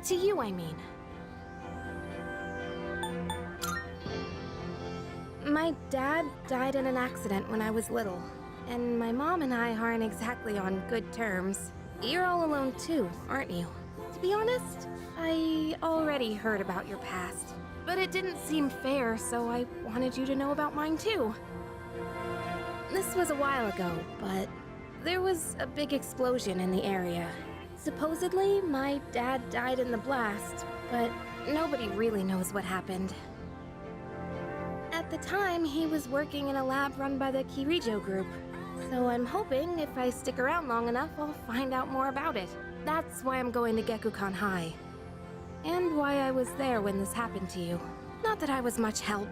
To you, I mean. My dad died in an accident when I was little, and my mom and I aren't exactly on good terms. You're all alone too, aren't you? To be honest, I already heard about your past, but it didn't seem fair, so I wanted you to know about mine too. This was a while ago, but there was a big explosion in the area. Supposedly, my dad died in the blast, but nobody really knows what happened. At the time, he was working in a lab run by the Kirijo group, so I'm hoping if I stick around long enough, I'll find out more about it. That's why I'm going to Gekukan High. And why I was there when this happened to you. Not that I was much help.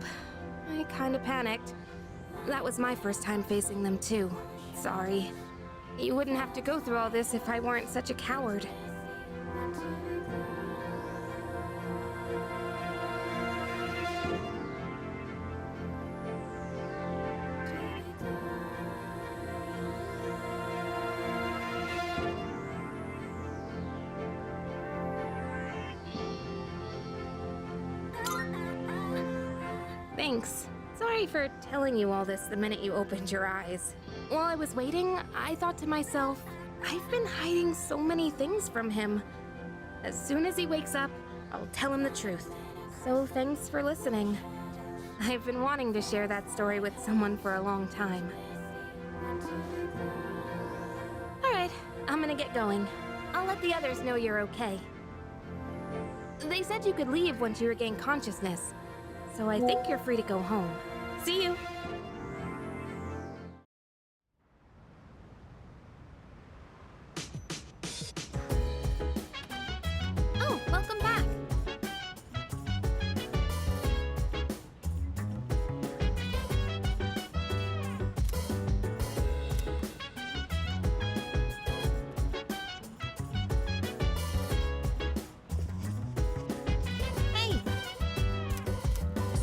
I kinda panicked. That was my first time facing them too. Sorry. You wouldn't have to go through all this if I weren't such a coward. Thanks. Sorry for telling you all this the minute you opened your eyes. While I was waiting, I thought to myself, I've been hiding so many things from him. As soon as he wakes up, I'll tell him the truth. So thanks for listening. I've been wanting to share that story with someone for a long time. Alright, I'm gonna get going. I'll let the others know you're okay. They said you could leave once you regain consciousness, so I think you're free to go home. See you! Oh, welcome back! Hey!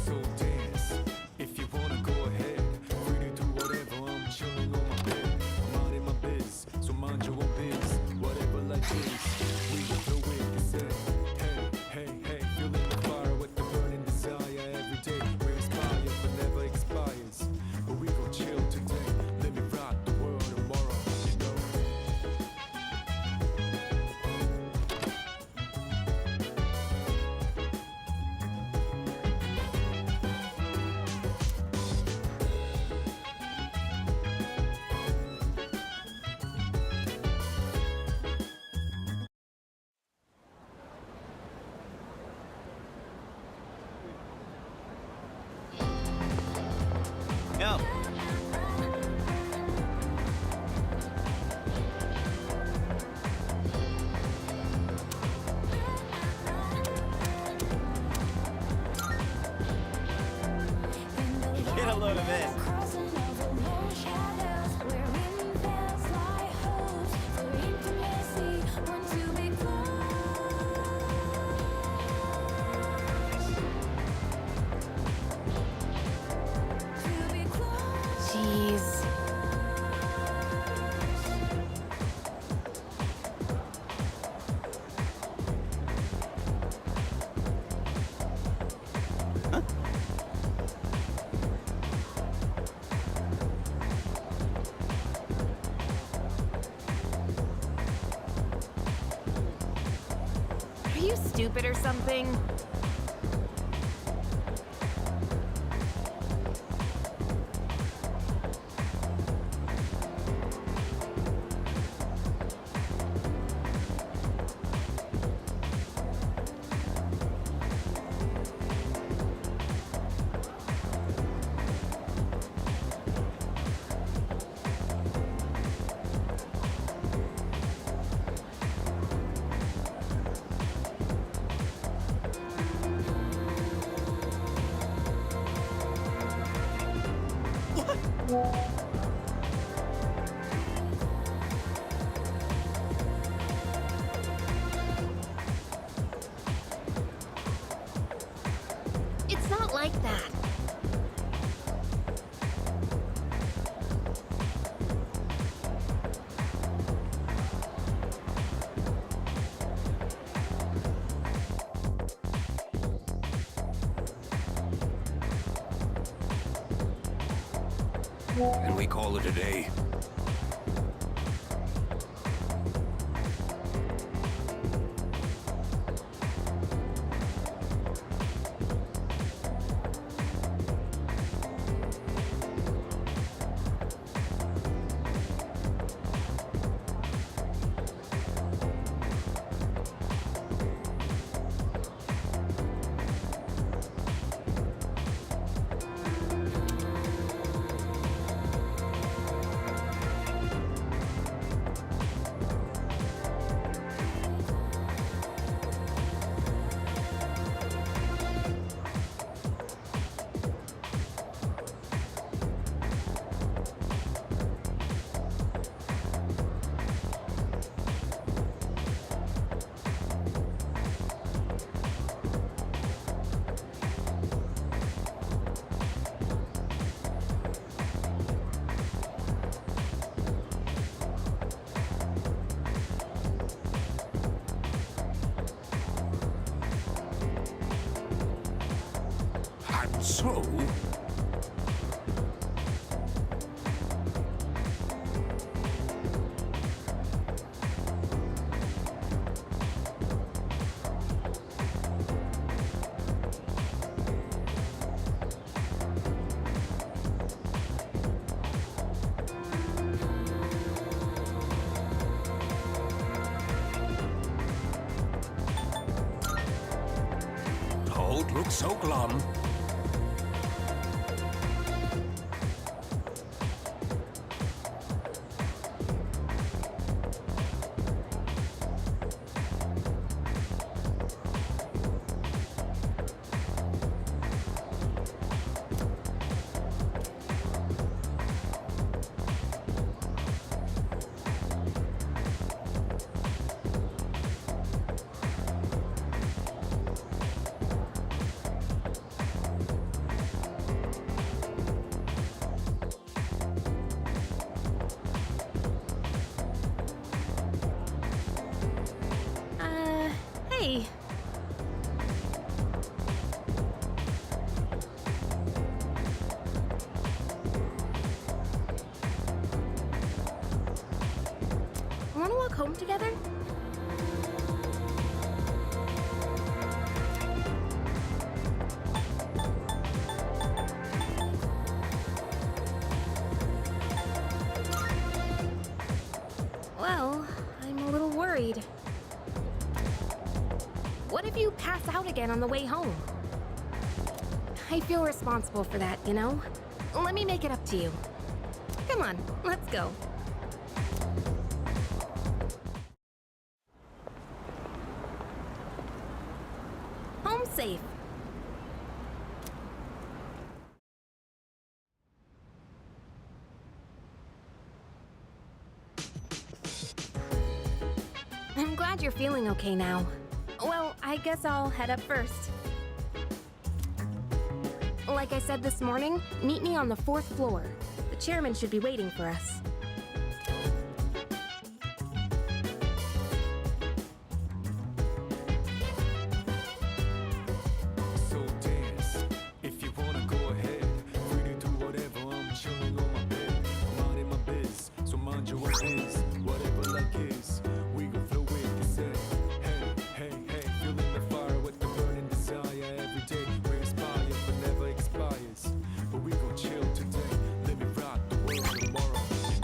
So dance, if you wanna go ahead. Free to do whatever, I'm chilling on my bed. I'm minding my biz, so mind your own biz. Whatever life is, we go through it, you say. Hey, hey, hey, feeling the fire with the burning desire. Every day we inspire, but never expires. But we gon' chill today, let me rock the world tomorrow, you know. Yo. Get a load of this. Jeez. Are you stupid or something? and we call it a day. And so... Toad looks so glum. Hey. Wanna walk home together? Well, I'm a little worried. What if you pass out again on the way home? I feel responsible for that, you know? Let me make it up to you. Come on, let's go. Home safe. I'm glad you're feeling okay now. Well, I guess I'll head up first. Like I said this morning, meet me on the 4th floor. The chairman should be waiting for us. So dance, if you wanna go ahead. Free to do whatever, I'm chilling on my bed. Minding my biz, so mind your own biz. Whatever like is, we gon' flow with this head. Hey, hey, hey, feeling the fire with the burning desire. Every day we inspire, but never expires. But we gon' chill today, let me rock the world tomorrow.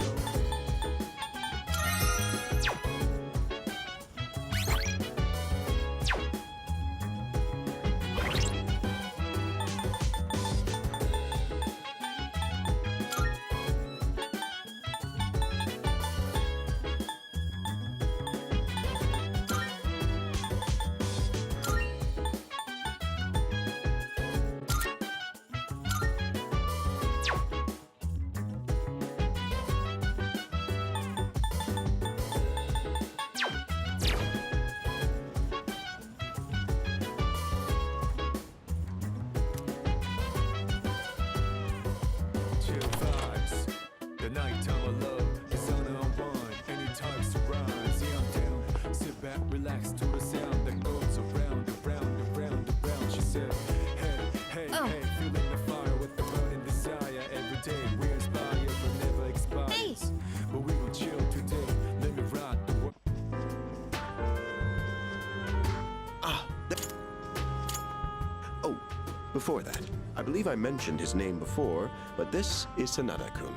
Before that, I believe I mentioned his name before, but this is Sanada-kun.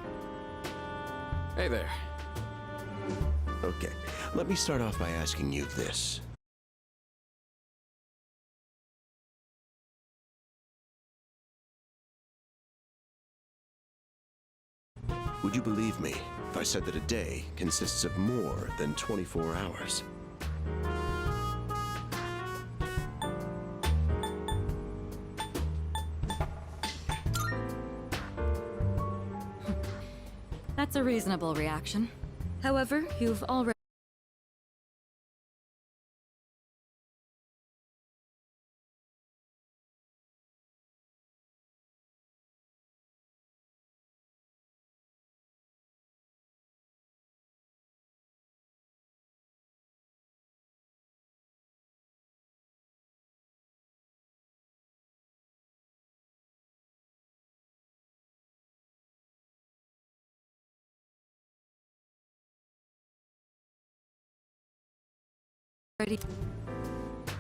Hey there. Okay, let me start off by asking you this. Would you believe me if I said that a day consists of more than 24 hours? That's a reasonable reaction. However, you've already...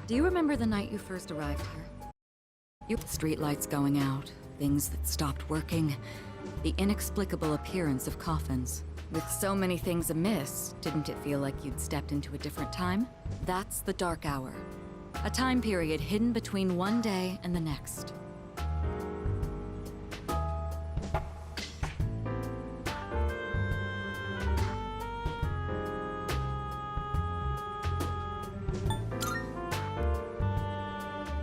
Do you remember the night you first arrived here? Streetlights going out, things that stopped working, the inexplicable appearance of coffins. With so many things amiss, didn't it feel like you'd stepped into a different time? That's the Dark Hour. A time period hidden between one day and the next.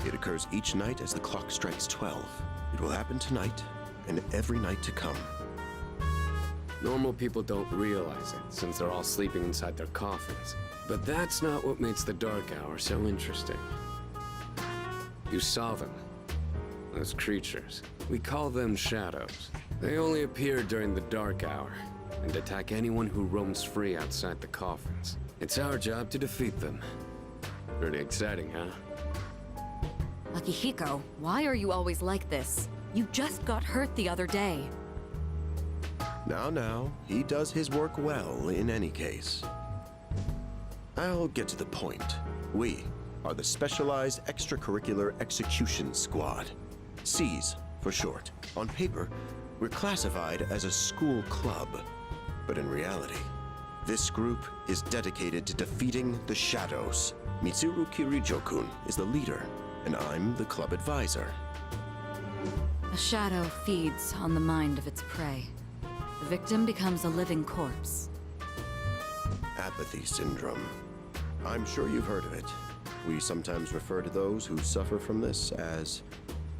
It occurs each night as the clock strikes 12. It will happen tonight and every night to come. Normal people don't realize it, since they're all sleeping inside their coffins. But that's not what makes the Dark Hour so interesting. You saw them. Those creatures. We call them shadows. They only appear during the Dark Hour, and attack anyone who roams free outside the coffins. It's our job to defeat them. Pretty exciting, huh? Akihiko, why are you always like this? You just got hurt the other day. Now, he does his work well in any case. I'll get to the point. We are the Specialized Extracurricular Execution Squad. SEAS for short. On paper, we're classified as a school club. But in reality, this group is dedicated to defeating the Shadows. Mitsuru Kirijo-kun is the leader, and I'm the club advisor. A shadow feeds on the mind of its prey. The victim becomes a living corpse. Apathy syndrome. I'm sure you've heard of it. We sometimes refer to those who suffer from this as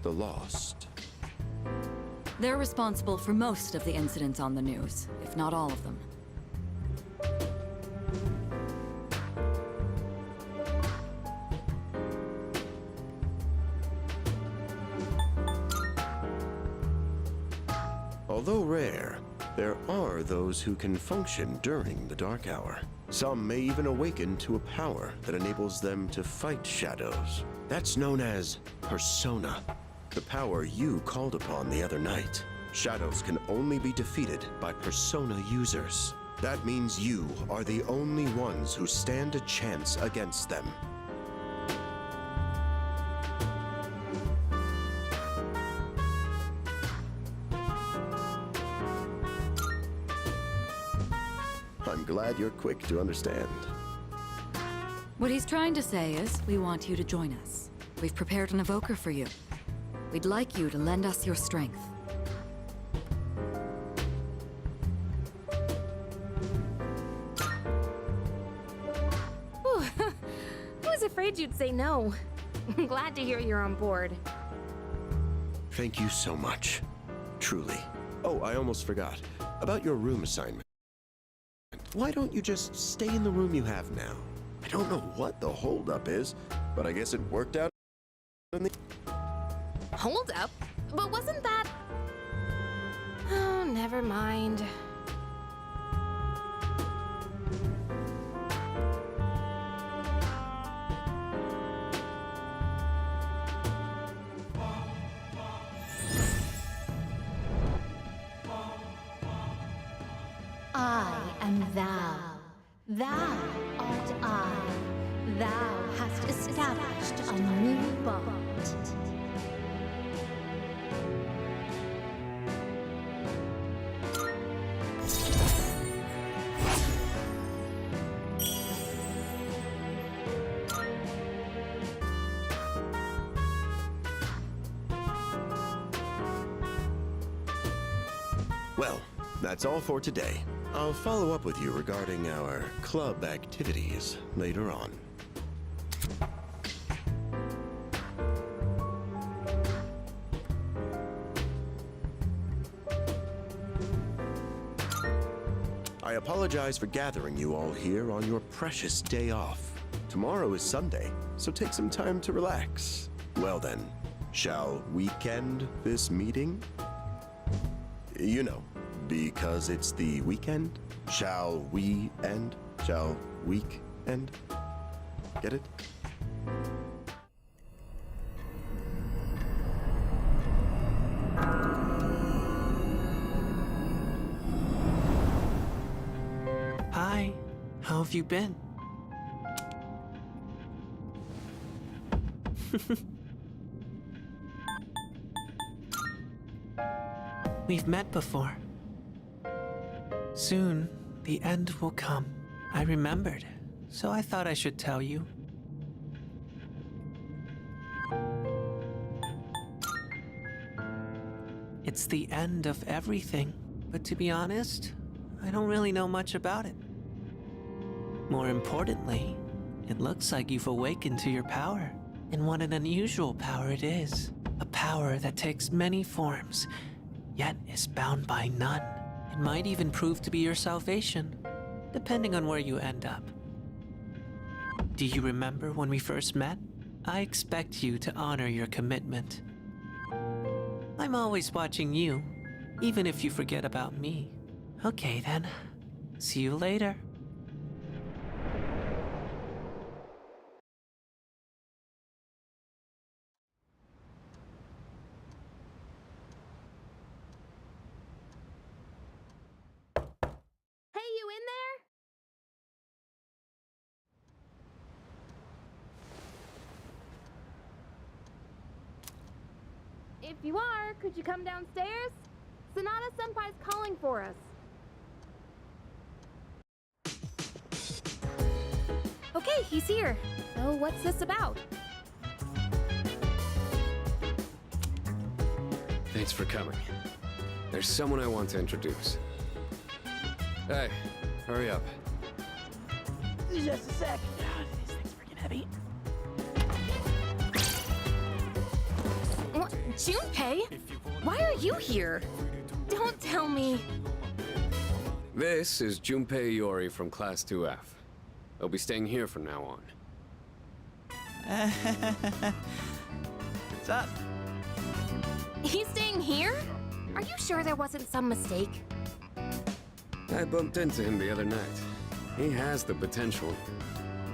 the lost. They're responsible for most of the incidents on the news, if not all of them. Although rare, there are those who can function during the Dark Hour. Some may even awaken to a power that enables them to fight shadows. That's known as Persona, the power you called upon the other night. Shadows can only be defeated by Persona users. That means you are the only ones who stand a chance against them. I'm glad you're quick to understand. What he's trying to say is, we want you to join us. We've prepared an evoker for you. We'd like you to lend us your strength. Whew. I was afraid you'd say no. I'm glad to hear you're on board. Thank you so much. Truly. Oh, I almost forgot. About your room assignment. Why don't you just stay in the room you have now? I don't know what the holdup is, but I guess it worked out in the... Hold up? But wasn't that... Oh, never mind. I am thou. Thou art I. Thou hast established a new bond. Well, that's all for today. I'll follow up with you regarding our club activities later on. I apologize for gathering you all here on your precious day off. Tomorrow is Sunday, so take some time to relax. Well then, shall weekend this meeting? You know, because it's the weekend. Shall we end? Shall week end? Get it? Hi, how have you been? We've met before. Soon, the end will come. I remembered, so I thought I should tell you. It's the end of everything, but to be honest, I don't really know much about it. More importantly, it looks like you've awakened to your power. And what an unusual power it is. A power that takes many forms, yet is bound by none. It might even prove to be your salvation, depending on where you end up. Do you remember when we first met? I expect you to honor your commitment. I'm always watching you, even if you forget about me. Okay then, see you later. Hey, you in there? If you are, could you come downstairs? Sonata Senpai's calling for us. Okay, he's here. So what's this about? Thanks for coming. There's someone I want to introduce. Hey, hurry up. Just a sec. This thing's freaking heavy. What? Junpei? Why are you here? Don't tell me. This is Junpei Iori from Class 2F. They'll be staying here from now on. What's up? He's staying here? Are you sure there wasn't some mistake? I bumped into him the other night. He has the potential,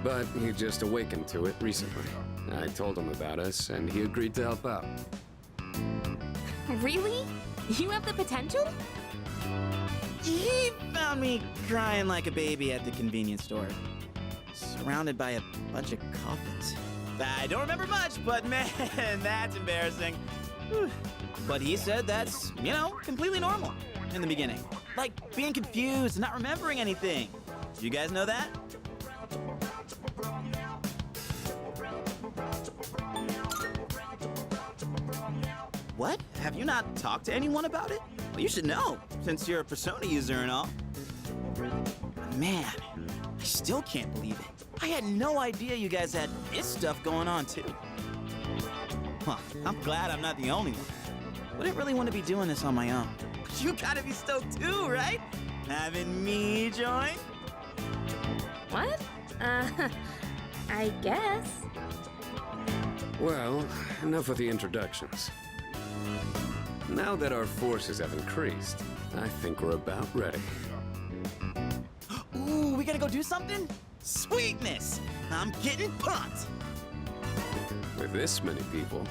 but he just awakened to it recently. I told him about us, and he agreed to help out. Really? You have the potential? He found me crying like a baby at the convenience store, surrounded by a bunch of coffins. I don't remember much, but man, that's embarrassing. Whew. But he said that's, completely normal in the beginning. Like being confused and not remembering anything. Do you guys know that? What? Have you not talked to anyone about it? Well, you should know, since you're a Persona user and all. Man, I still can't believe it. I had no idea you guys had this stuff going on, too. Well, I'm glad I'm not the only one. Wouldn't really want to be doing this on my own. But you gotta be stoked too, right? Having me join? What? I guess. Well, enough of the introductions. Now that our forces have increased, I think we're about ready. Ooh, we gotta go do something? Sweetness! I'm getting pumped! With this many people,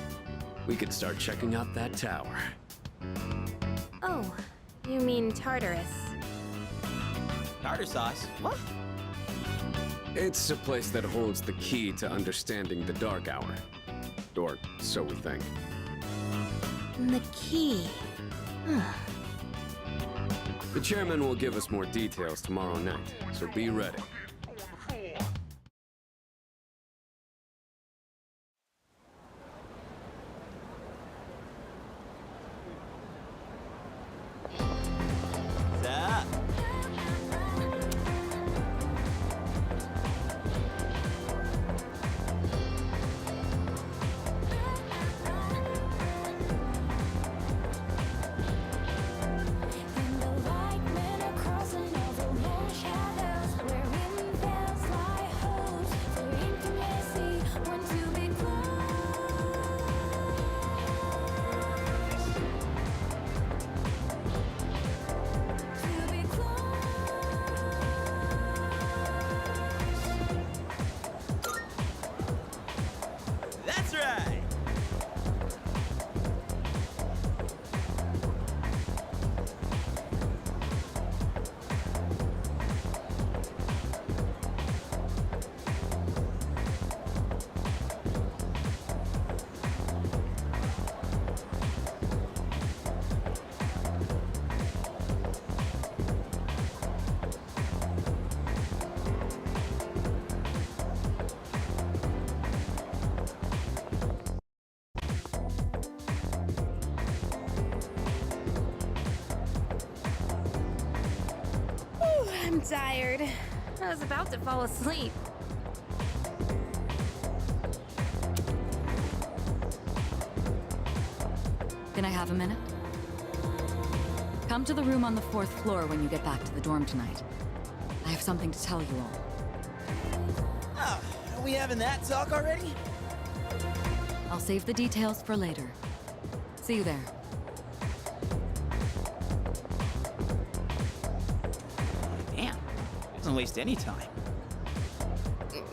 we could start checking out that tower. Oh, you mean Tartarus. Tartar sauce? What? It's a place that holds the key to understanding the Dark Hour. Or so we think. The key. The chairman will give us more details tomorrow night, so be ready. I'm tired. I was about to fall asleep. Can I have a minute? Come to the room on the 4th floor when you get back to the dorm tonight. I have something to tell you all. Oh, are we having that talk already? I'll save the details for later. See you there. Damn, doesn't waste any time.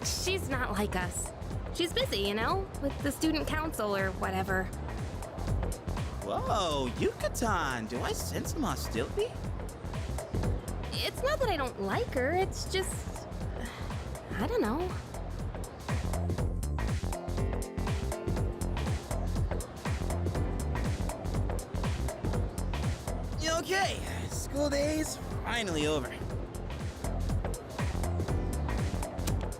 She's not like us. She's busy, you know, with the student council or whatever. Whoa, Yucatan, do I sense some hostility? It's not that I don't like her, it's just... I don't know. Okay, school day's finally over.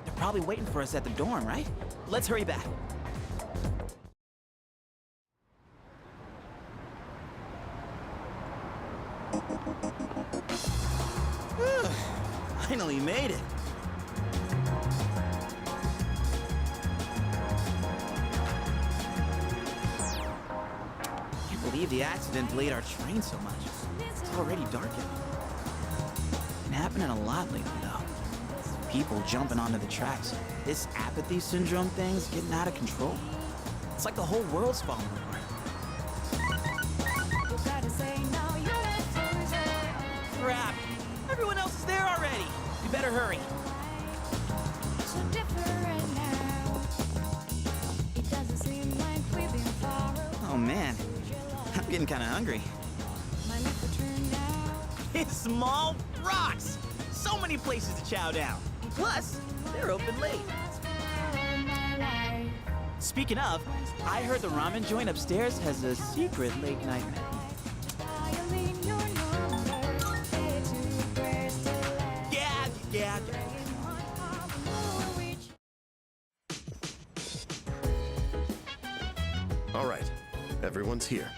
They're probably waiting for us at the dorm, right? Let's hurry back. Finally made it. Can't believe the accident delayed our train so much. It's already dark out. Been happening a lot lately, though. People jumping onto the tracks. This apathy syndrome thing's getting out of control. It's like the whole world's falling apart. Crap! Everyone else is there already! We better hurry. Oh man, I'm getting kinda hungry. It's Small Rocks! So many places to chow down. Plus, they're open late. Speaking of, I heard the ramen joint upstairs has a secret late night menu. Yeah. All right, everyone's here.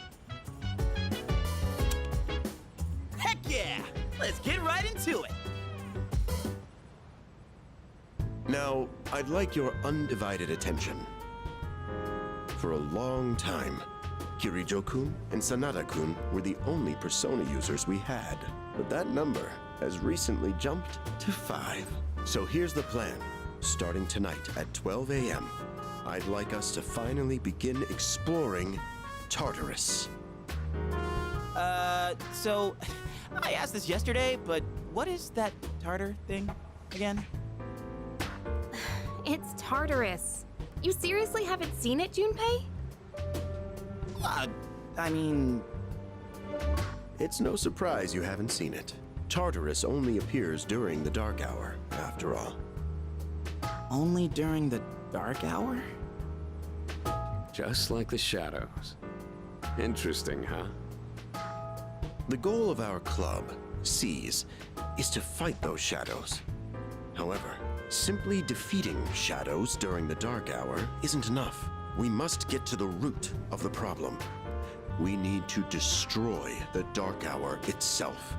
Heck yeah! Let's get right into it! Now, I'd like your undivided attention. For a long time, Kirijo-kun and Sanada-kun were the only Persona users we had. But that number has recently jumped to 5. So here's the plan. Starting tonight at 12 a.m., I'd like us to finally begin exploring Tartarus. So I asked this yesterday, but what is that tartar thing again? It's Tartarus. You seriously haven't seen it, Junpei? I mean... It's no surprise you haven't seen it. Tartarus only appears during the dark hour, after all. Only during the dark hour? Just like the shadows. Interesting, huh? The goal of our club, Seize, is to fight those shadows. However, simply defeating shadows during the dark hour isn't enough. We must get to the root of the problem. We need to destroy the dark hour itself.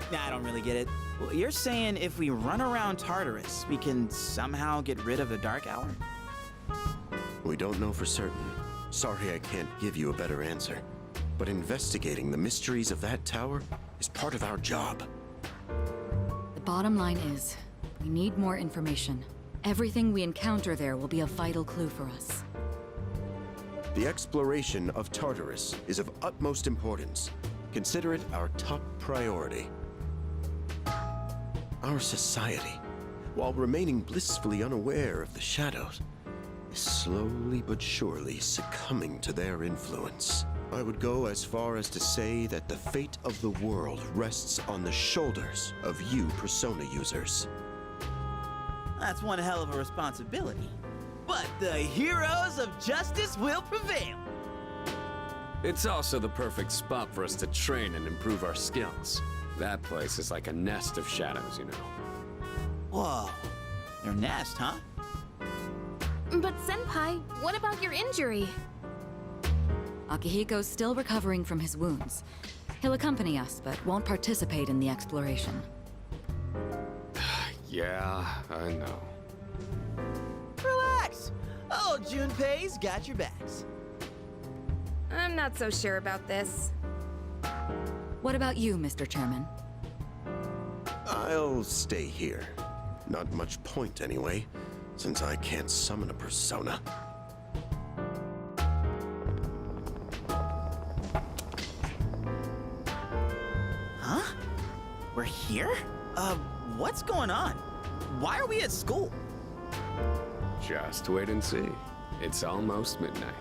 I don't really get it. Well, you're saying if we run around Tartarus, we can somehow get rid of the dark hour? We don't know for certain. Sorry I can't give you a better answer. But investigating the mysteries of that tower is part of our job. The bottom line is, we need more information. Everything we encounter there will be a vital clue for us. The exploration of Tartarus is of utmost importance. Consider it our top priority. Our society, while remaining blissfully unaware of the shadows, is slowly but surely succumbing to their influence. I would go as far as to say that the fate of the world rests on the shoulders of you Persona users. That's one hell of a responsibility. But the heroes of justice will prevail. It's also the perfect spot for us to train and improve our skills. That place is like a nest of shadows, you know. Whoa, their nest, huh? But Senpai, what about your injury? Akihiko's still recovering from his wounds. He'll accompany us, but won't participate in the exploration. Yeah, I know. Relax. Oh, Junpei's got your backs. I'm not so sure about this. What about you, Mr. Chairman? I'll stay here. Not much point anyway, since I can't summon a persona. Huh? We're here? What's going on? Why are we at school? Just wait and see. It's almost midnight.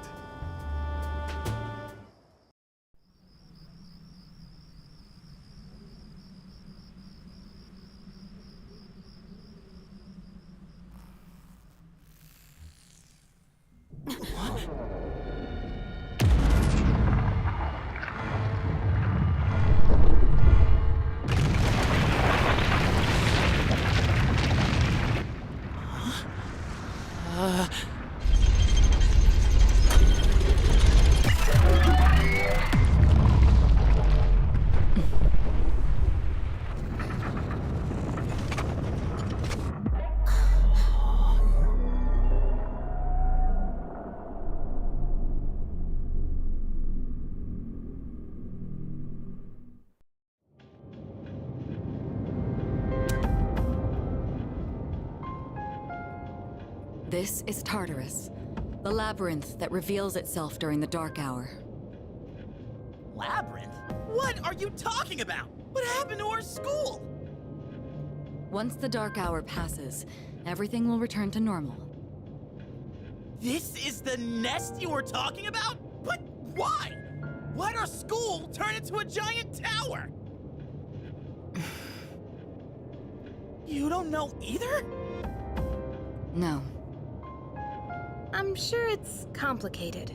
This is Tartarus, the labyrinth that reveals itself during the dark hour. Labyrinth? What are you talking about? What happened to our school? Once the dark hour passes, everything will return to normal. This is the nest you were talking about? But why? Why'd our school turn into a giant tower? You don't know either? No. I'm sure it's complicated.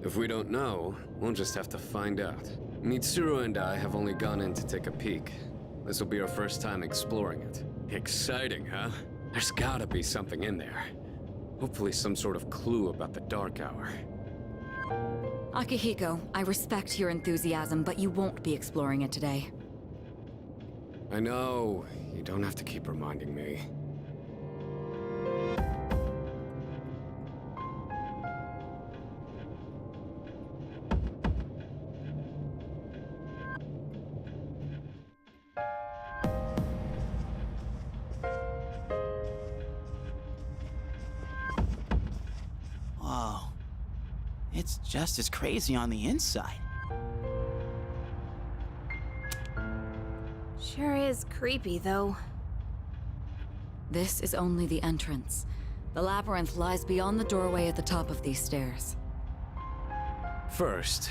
If we don't know, we'll just have to find out. Mitsuru and I have only gone in to take a peek. This will be our first time exploring it. Exciting, huh? There's gotta be something in there. Hopefully some sort of clue about the Dark Hour. Akihiko, I respect your enthusiasm, but you won't be exploring it today. I know. You don't have to keep reminding me. Whoa. It's just as crazy on the inside. Sure is creepy, though. This is only the entrance. The labyrinth lies beyond the doorway at the top of these stairs. First,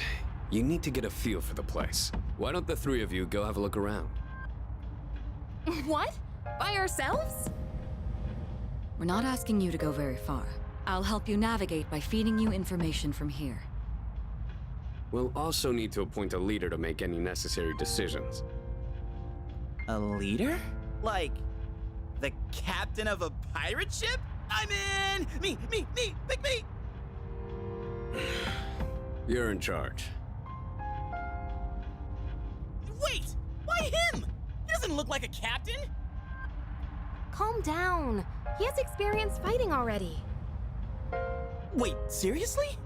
you need to get a feel for the place. Why don't the three of you go have a look around? What? By ourselves? We're not asking you to go very far. I'll help you navigate by feeding you information from here. We'll also need to appoint a leader to make any necessary decisions. A leader? Like, the captain of a pirate ship? I'm in! Me! Pick me! You're in charge. Wait! Why him? He doesn't look like a captain! Calm down. He has experience fighting already. Wait, seriously?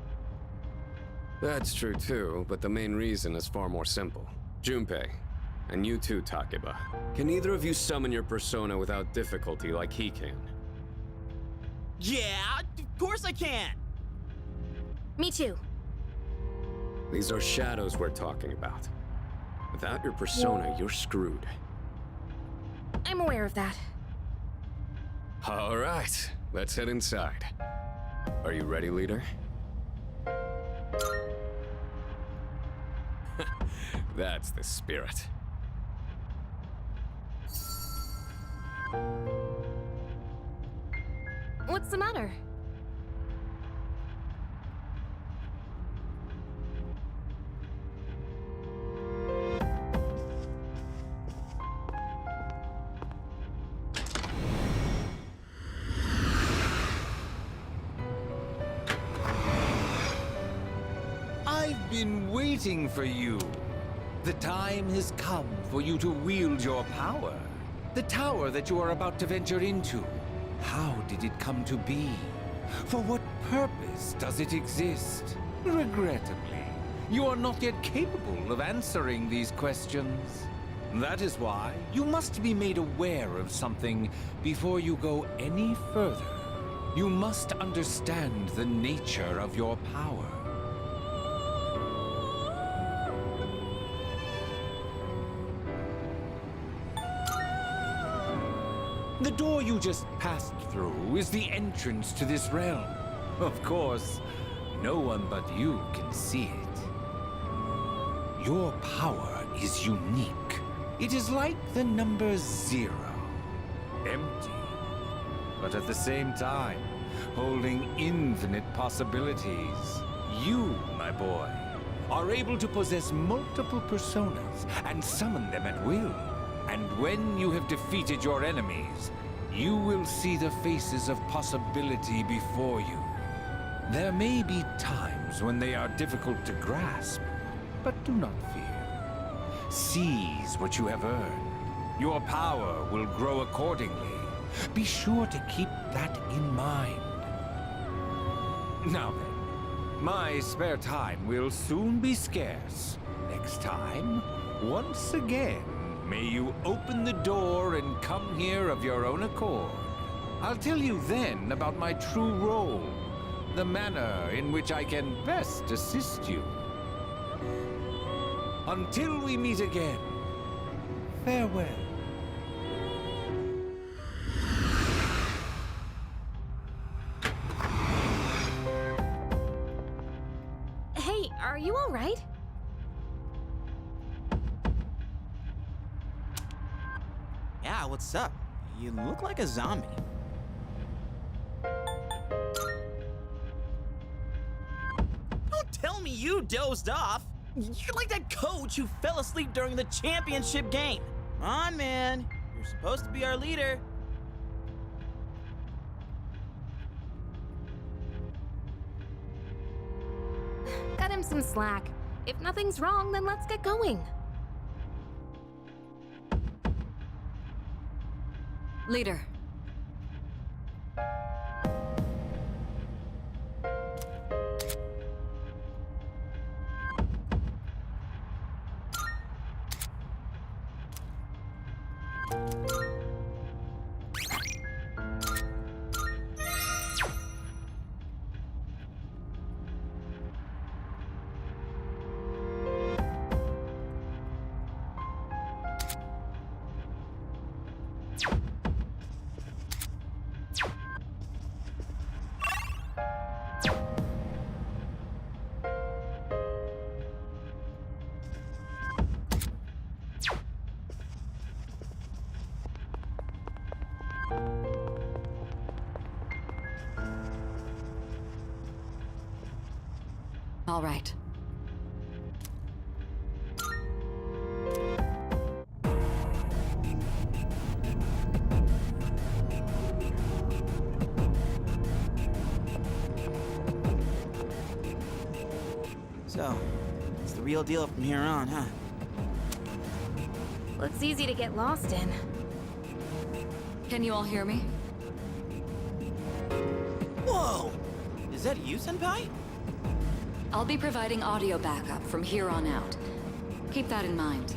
That's true too, but the main reason is far more simple. Junpei, and you too, Takeba. Can either of you summon your persona without difficulty like he can? Yeah, of course I can! Me too. These are shadows we're talking about. Without your persona, you're screwed. I'm aware of that. All right, let's head inside. Are you ready, leader? That's the spirit. What's the matter? I've been waiting for you. The time has come for you to wield your power. The tower that you are about to venture into. How did it come to be? For what purpose does it exist? Regrettably, you are not yet capable of answering these questions. That is why you must be made aware of something before you go any further. You must understand the nature of your power. The door you just passed through is the entrance to this realm. Of course, no one but you can see it. Your power is unique. It is like the number 0. Empty. But at the same time, holding infinite possibilities. You, my boy, are able to possess multiple personas and summon them at will. And when you have defeated your enemies, you will see the faces of possibility before you. There may be times when they are difficult to grasp, but do not fear. Seize what you have earned. Your power will grow accordingly. Be sure to keep that in mind. Now then, my spare time will soon be scarce. Next time, once again, may you open the door and come here of your own accord. I'll tell you then about my true role, the manner in which I can best assist you. Until we meet again, farewell. Hey, are you all right? Yeah, what's up? You look like a zombie. Don't tell me you dozed off. You're like that coach who fell asleep during the championship game. Come on, man. You're supposed to be our leader. Cut him some slack. If nothing's wrong, then let's get going. Leader. All right. So, it's the real deal from here on, huh? Looks easy to get lost in. Can you all hear me? Whoa! Is that you, Senpai? I'll be providing audio backup from here on out. Keep that in mind.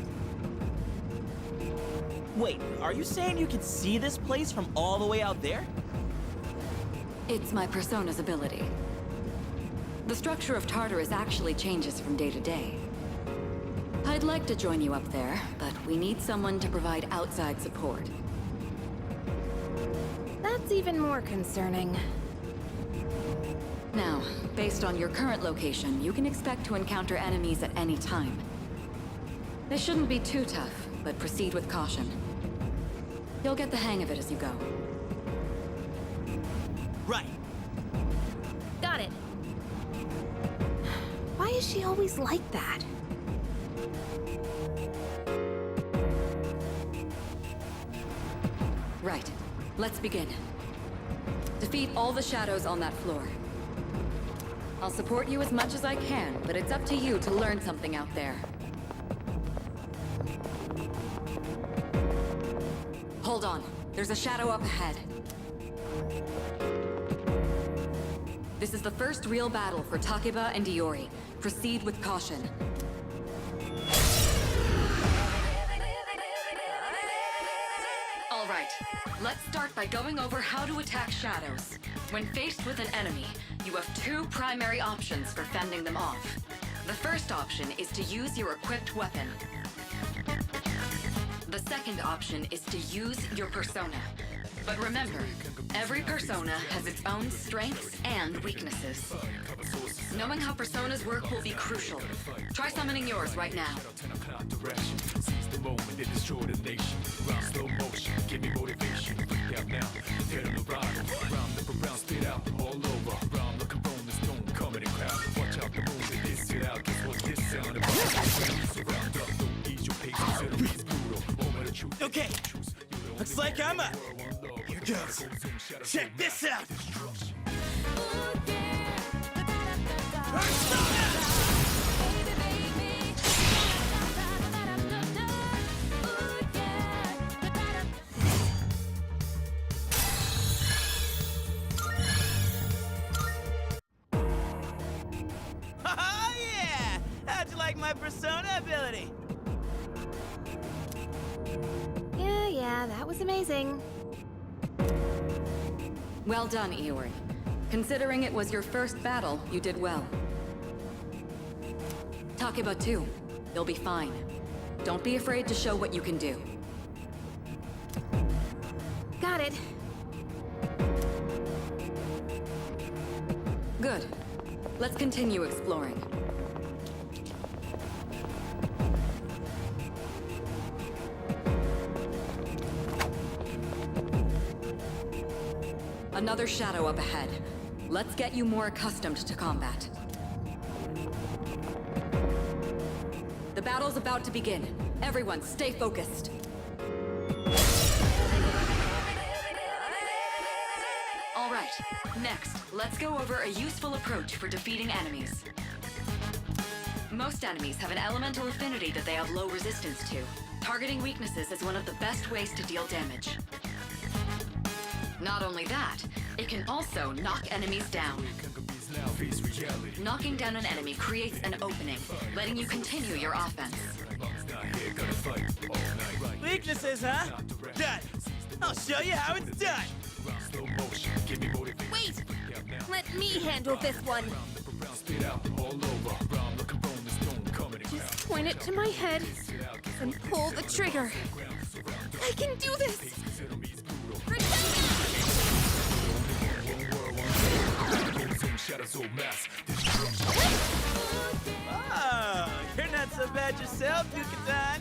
Wait, are you saying you can see this place from all the way out there? It's my persona's ability. The structure of Tartarus actually changes from day to day. I'd like to join you up there, but we need someone to provide outside support. That's even more concerning. Now, based on your current location, you can expect to encounter enemies at any time. They shouldn't be too tough, but proceed with caution. You'll get the hang of it as you go. Right. Got it. Why is she always like that? Right. Let's begin. Defeat all the shadows on that floor. I'll support you as much as I can, but it's up to you to learn something out there. Hold on. There's a shadow up ahead. This is the first real battle for Takeba and Iori. Proceed with caution. All right. Let's start by going over how to attack shadows. When faced with an enemy, you have two primary options for fending them off. The first option is to use your equipped weapon. The second option is to use your persona. But remember, every persona has its own strengths and weaknesses. Knowing how personas work will be crucial. Try summoning yours right now. Seize the moment, it destroy the nation. Round slow motion, give me motivation. Freak out now, tear them the ride. Round up around, spit out all over. Round looking from the stone, coming in crowd. Watch out the moon, it is sit out. Guess what this sound about? Surround up, don't ease your pace, consider it's brutal. Moment of truth. Okay, looks like I'm up. Here goes. Check this out. Oh yeah! How'd you like my persona ability? Yeah, that was amazing. Well done, Iori. Considering it was your first battle, you did well. Takeba too. You'll be fine. Don't be afraid to show what you can do. Got it. Good. Let's continue exploring. Another shadow up ahead. Let's get you more accustomed to combat. The battle's about to begin. Everyone, stay focused. All right, next, let's go over a useful approach for defeating enemies. Most enemies have an elemental affinity that they have low resistance to. Targeting weaknesses is one of the best ways to deal damage. Not only that, it can also knock enemies down. Knocking down an enemy creates an opening, letting you continue your offense. Weaknesses, huh? Done. I'll show you how it's done. Wait! Let me handle this one. Just point it to my head and pull the trigger. I can do this! Oh, you're not so bad yourself, Yuka-tan.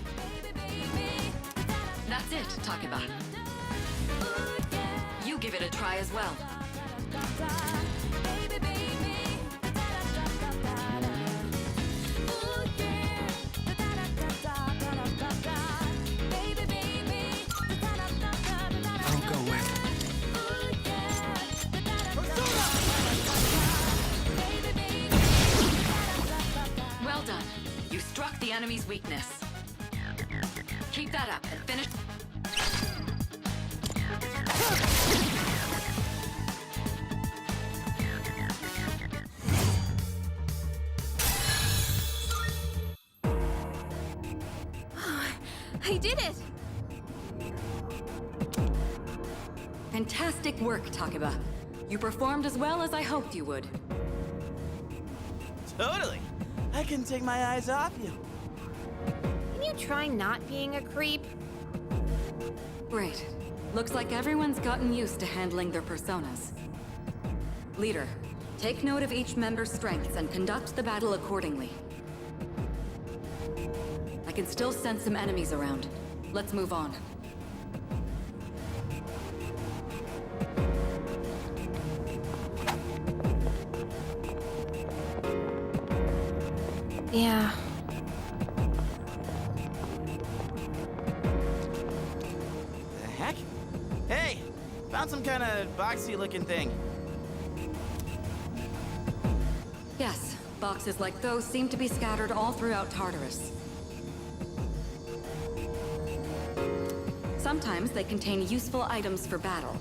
That's it, Takeba. You give it a try as well. I'll go with. Well done. You struck the enemy's weakness. Keep that up and finish. I did it! Fantastic work, Takeba. You performed as well as I hoped you would. Totally. I couldn't take my eyes off you. Can you try not being a creep? Great. Looks like everyone's gotten used to handling their personas. Leader, take note of each member's strengths and conduct the battle accordingly. I can still sense some enemies around. Let's move on. Yeah. The heck? Hey, found some kind of boxy looking thing. Yes, boxes like those seem to be scattered all throughout Tartarus. Sometimes they contain useful items for battle.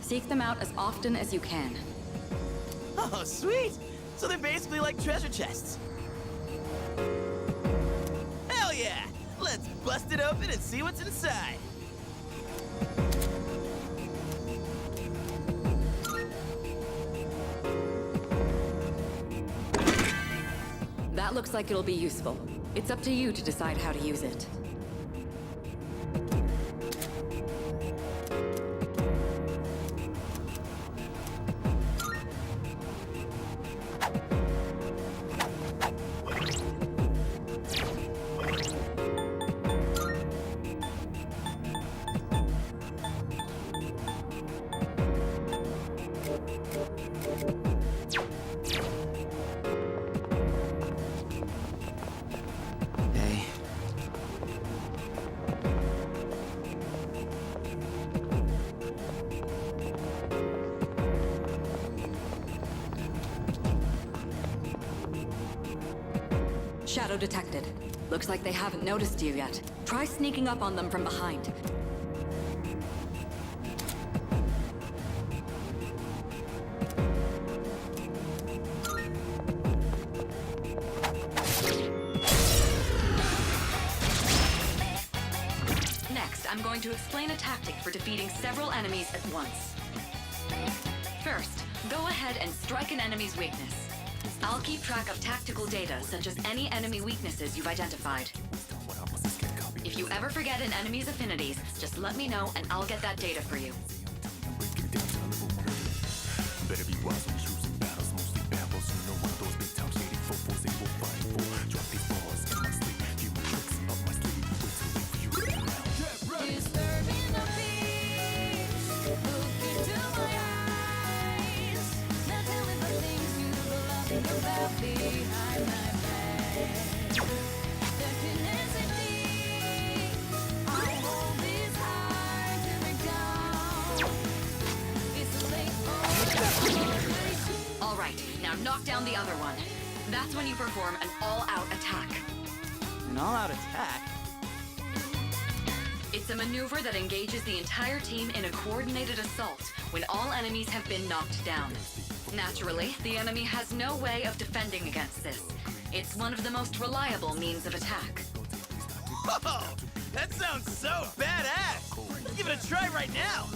Seek them out as often as you can. Oh, sweet! So they're basically like treasure chests. Hell yeah! Let's bust it open and see what's inside. That looks like it'll be useful. It's up to you to decide how to use it. Hey. Shadow detected. Looks like they haven't noticed you yet. Try sneaking up on them from behind. Next, I'm going to explain a tactic for defeating several enemies at once. First, go ahead and strike an enemy's weakness. I'll keep track of tactical data, such as any enemy weaknesses you've identified. If you ever forget an enemy's affinities, just let me know and I'll get that data for you. Better be wise when choosing battles, mostly babbles. You know one of those big top shady fofos they will fight for. Drop these balls in my sleep, few tricks up my sleeve. Wait till late for you to get around. Disturbing the peace, look into my eyes. Now tell me the things you love about behind my back. Emptiness in me, I hold this hard to break down. It's late for All right, now knock down the other one. That's when you perform an all-out attack. An all-out attack? It's a maneuver that engages the entire team in a coordinated assault when all enemies have been knocked down. Naturally, the enemy has no way of defending against this. It's one of the most reliable means of attack. Whoa! That sounds so badass! Let's give it a try right now!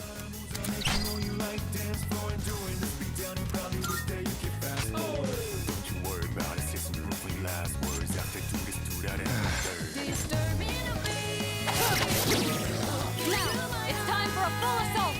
Don't you worry about it, say some goofy last words after do this, do that, and the third. disturbing the peace. Now, it's time for a full assault!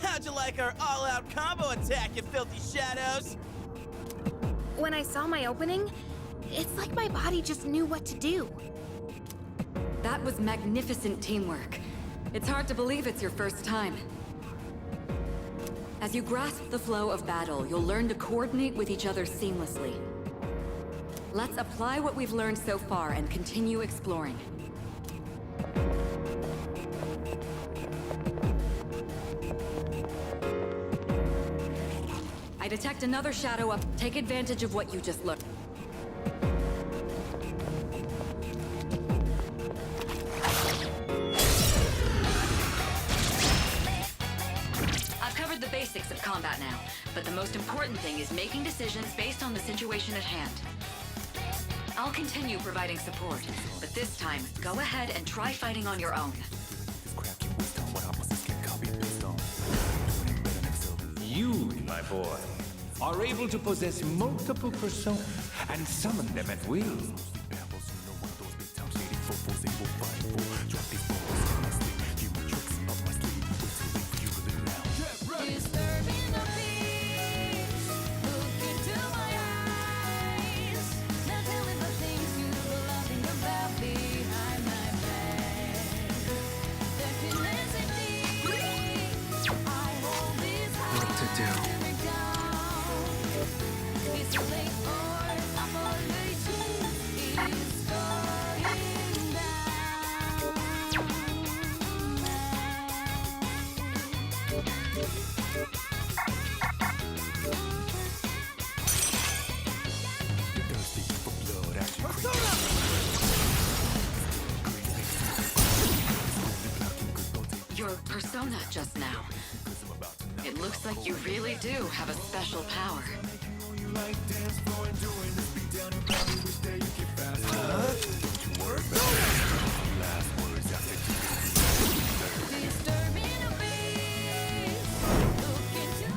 How'd you like our all-out combo attack, you filthy shadows? When I saw my opening, it's like my body just knew what to do. That was magnificent teamwork. It's hard to believe it's your first time. As you grasp the flow of battle, you'll learn to coordinate with each other seamlessly. Let's apply what we've learned so far and continue exploring. I detect another shadow up. Take advantage of what you just looked. I've covered the basics of combat now, but the most important thing is making decisions based on the situation at hand. I'll continue providing support, but this time, go ahead and try fighting on your own. You, my boy, are able to possess multiple personas and summon them at will. Disturbing the peace, down. It's too late or I'm already choosing. It's going Your persona just now. It looks like you really do have a special power. disturbing a beast. Look into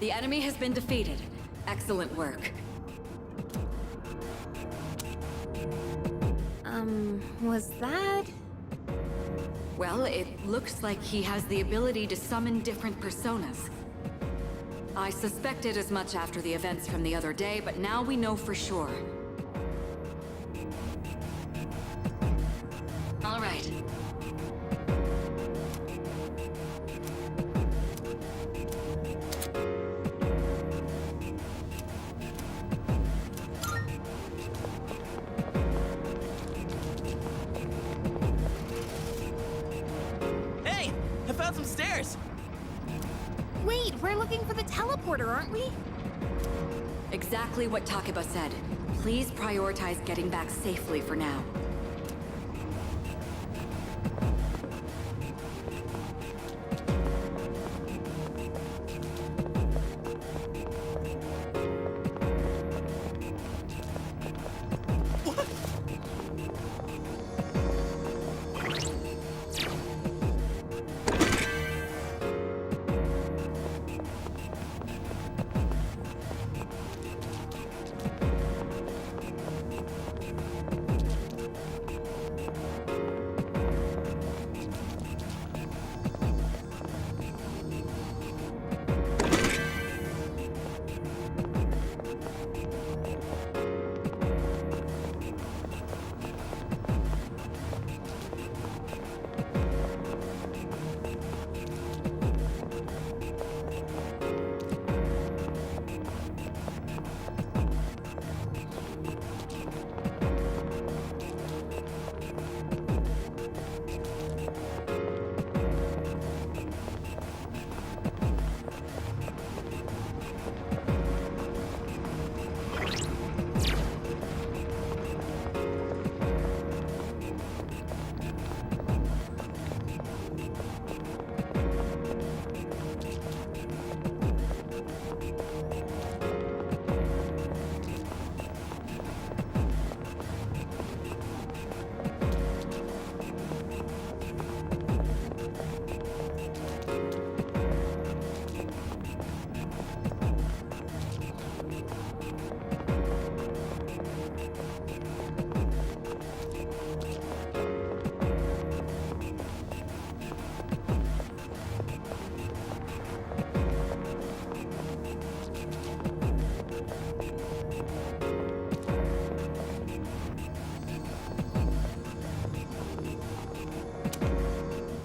The enemy has been defeated. Excellent work. Was that? Well, it looks like he has the ability to summon different personas. I suspected as much after the events from the other day, but now we know for sure. All right. Hey, I found some stairs. Wait, we're looking for the teleporter, aren't we? Exactly what Takeba said. Please prioritize getting back safely for now.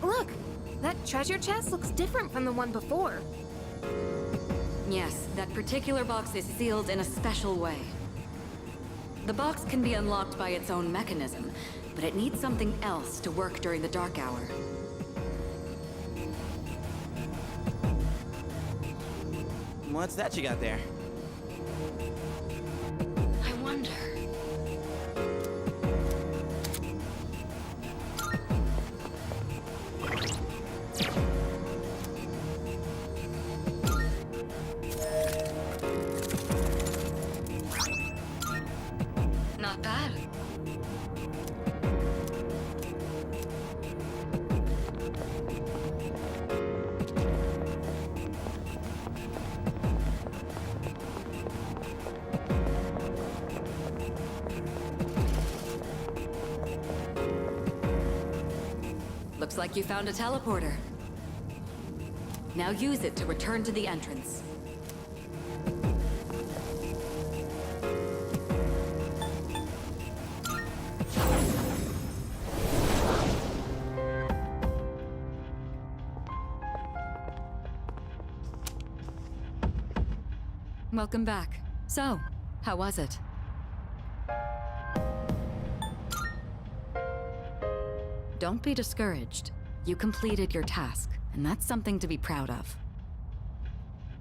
Look, that treasure chest looks different from the one before. Yes, that particular box is sealed in a special way. The box can be unlocked by its own mechanism, but it needs something else to work during the dark hour. What's that you got there? I wonder... Not bad. Looks like you found a teleporter. Now use it to return to the entrance. Welcome back. So, how was it? Don't be discouraged. You completed your task, and that's something to be proud of.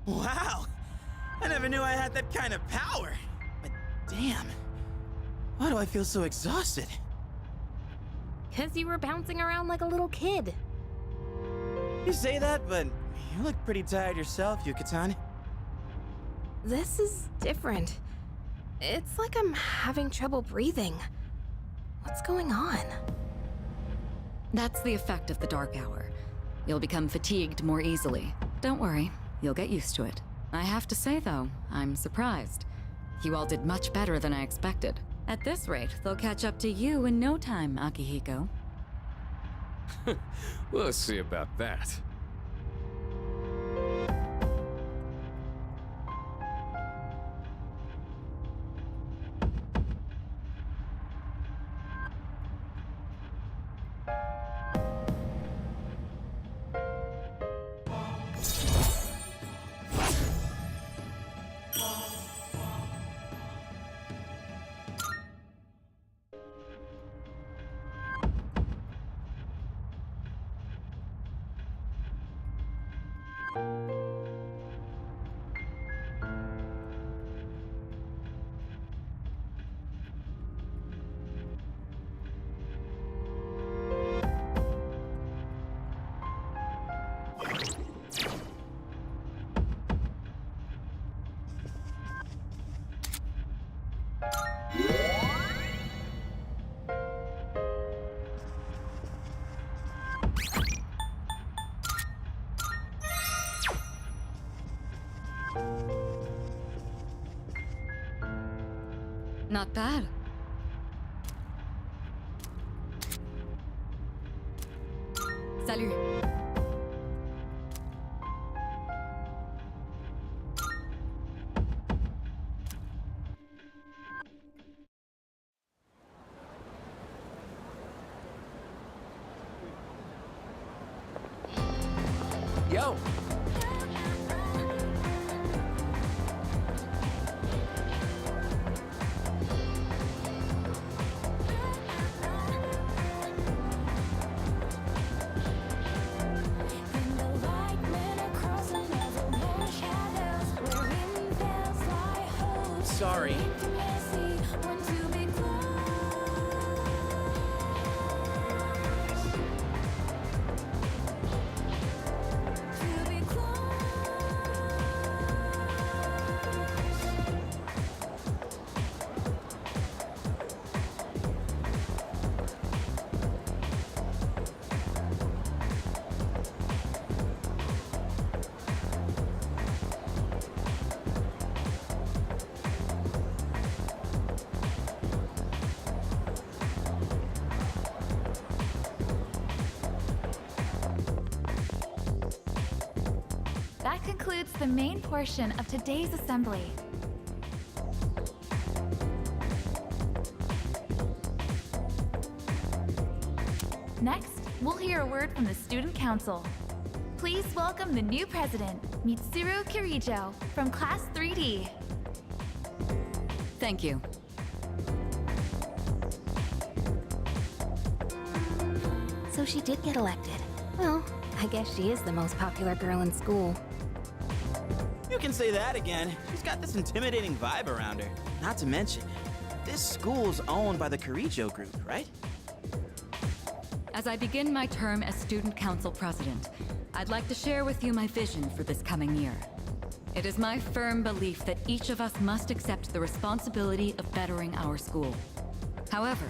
Wow! I never knew I had that kind of power. But damn, why do I feel so exhausted? 'Cause you were bouncing around like a little kid. You say that, but you look pretty tired yourself, Yucatan. This is different. It's like I'm having trouble breathing. What's going on? That's the effect of the dark hour. You'll become fatigued more easily. Don't worry, you'll get used to it. I have to say, though, I'm surprised. You all did much better than I expected. At this rate, they'll catch up to you in no time, Akihiko. We'll see about that. Not bad. Salut. Yo! And the light went across and never more shadows. Wherein feels like hope. Sorry. Intimacy, want to be close. To be close. That concludes the main portion of today's assembly. Next, we'll hear a word from the Student Council. Please welcome the new president, Mitsuru Kirijo, from Class 3D. Thank you. So she did get elected. Well, I guess she is the most popular girl in school. You can say that again. She's got this intimidating vibe around her. Not to mention, this school's owned by the Kirijo group, right? As I begin my term as Student Council President, I'd like to share with you my vision for this coming year. It is my firm belief that each of us must accept the responsibility of bettering our school. However,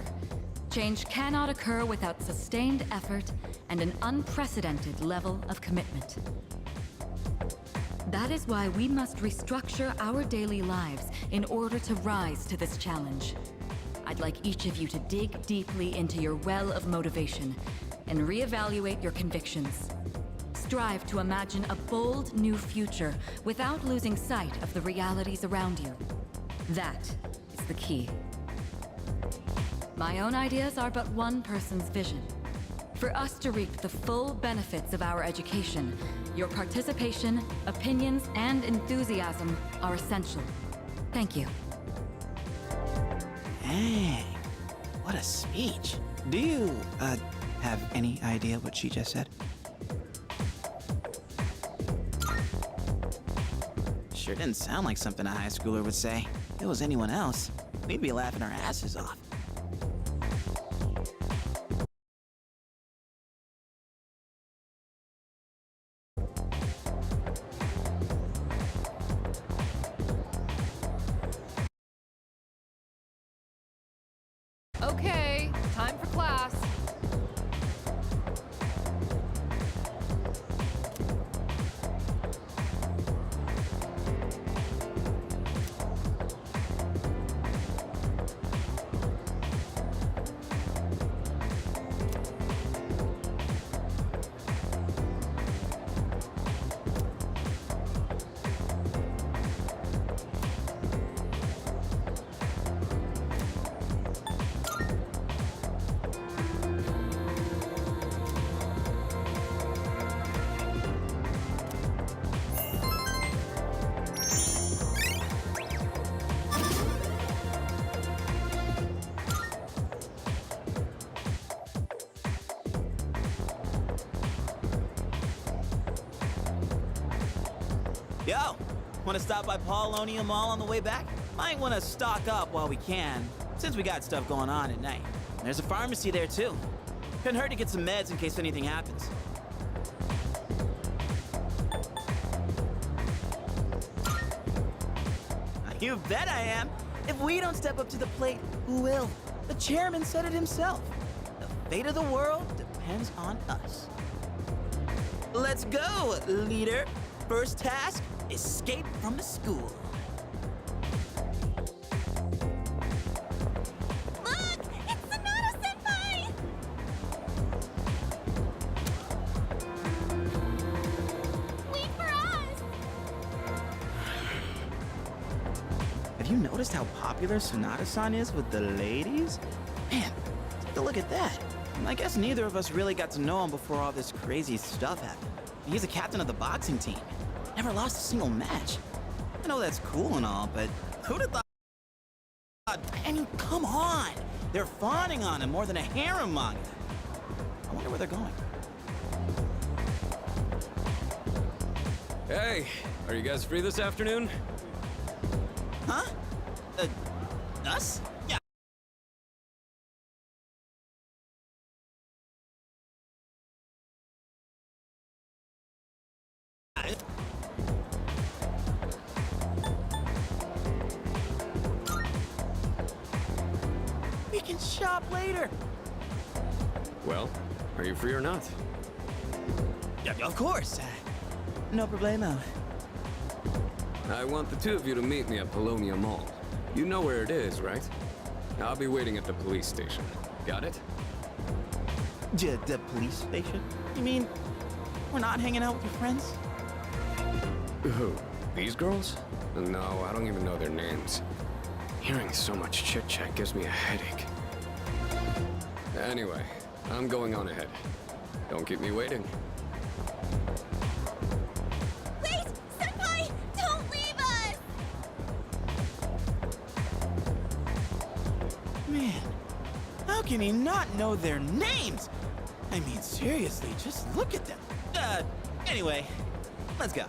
change cannot occur without sustained effort and an unprecedented level of commitment. That is why we must restructure our daily lives in order to rise to this challenge. I'd like each of you to dig deeply into your well of motivation and reevaluate your convictions. Strive to imagine a bold new future without losing sight of the realities around you. That is the key. My own ideas are but one person's vision. For us to reap the full benefits of our education, your participation, opinions, and enthusiasm are essential. Thank you. Dang, what a speech. Do you, have any idea what she just said? Sure didn't sound like something a high schooler would say. If it was anyone else, we'd be laughing our asses off. Okay, time for class. Yo, wanna stop by Paulonia Mall on the way back? Might wanna stock up while we can, since we got stuff going on at night. There's a pharmacy there too. Couldn't hurt to get some meds in case anything happens. You bet I am. If we don't step up to the plate, who will? The chairman said it himself. The fate of the world depends on us. Let's go, leader. First task, escape from the school. Look! It's Sonata-senpai! Wait for us! Have you noticed how popular Sonata-san is with the ladies? Man, take a look at that. I guess neither of us really got to know him before all this crazy stuff happened. He's a captain of the boxing team. Never lost a single match. I know that's cool and all, but who'd have thought? I mean, come on! They're fawning on him more than a harem manga. I wonder where they're going. Hey, are you guys free this afternoon? Huh? Us? Yeah. We can shop later. Well, are you free or not? Yeah, of course. No problemo. I want the two of you to meet me at Paulonia Mall. You know where it is, right? I'll be waiting at the police station. Got it? The police station? You mean we're not hanging out with your friends? Who? These girls? No, I don't even know their names. Hearing so much chit-chat gives me a headache. Anyway, I'm going on ahead. Don't keep me waiting. Wait! Senpai! Don't leave us! Man, how can he not know their names? I mean, seriously, just look at them. Anyway, let's go.